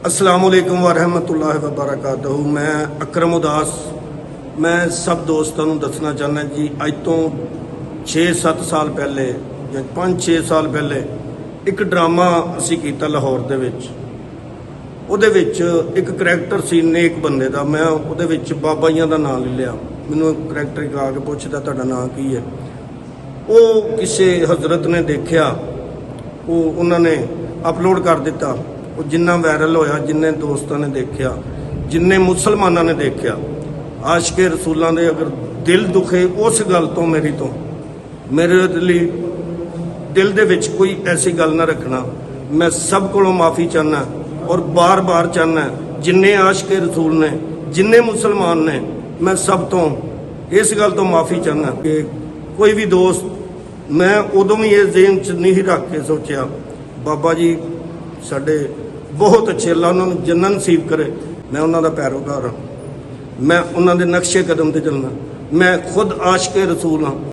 अस्सलामुअलैकुम वरहमतुल्लाहि वबरकातुहू। मैं अकरम उदास मैं सब दोस्तों को दसना चाहना जी, अज तो 6-7 साल पहले या 5-6 साल पहले एक ड्रामा असी कीता लाहौर दे विच। ਉਹਦੇ ਵਿੱਚ एक करैक्टर सी नेक बंदे का। मैं ਉਹਦੇ ਵਿੱਚ बाबा जी का नाम ले लिया। मैनू करैक्टर आ के पूछता ਤੁਹਾਡਾ नाम की है। वो किसी हजरत ने देखा, वो उन्होंने अपलोड कर दिता। वो जिन्ना वायरल होया, जिन्ने दोस्तों ने देखा, जिन्ने मुसलमानों ने देखा, आशिके रसूलों के अगर दिल दुखे उस गल तो मेरे लिए दिल दे विच कोई ऐसी गल ना रखना। मैं सब को माफ़ी चाहना और बार बार चाहना, जिन्ने आशिके रसूल ने, जिन्ने मुसलमान ने, मैं सब तो इस गल तो माफ़ी चाहना कि कोई भी दोस्त मैं उदों भी इस जेन च नहीं रख के सोचा। बाबा जी साडे बहुत अच्छे, अल्लाह उन्होंने जन्नत नसीब करे। मैं उन्होंने पैरोकार हाँ, मैं उन्होंने नक्शे कदम से चलना। मैं खुद आशिके रसूल हाँ।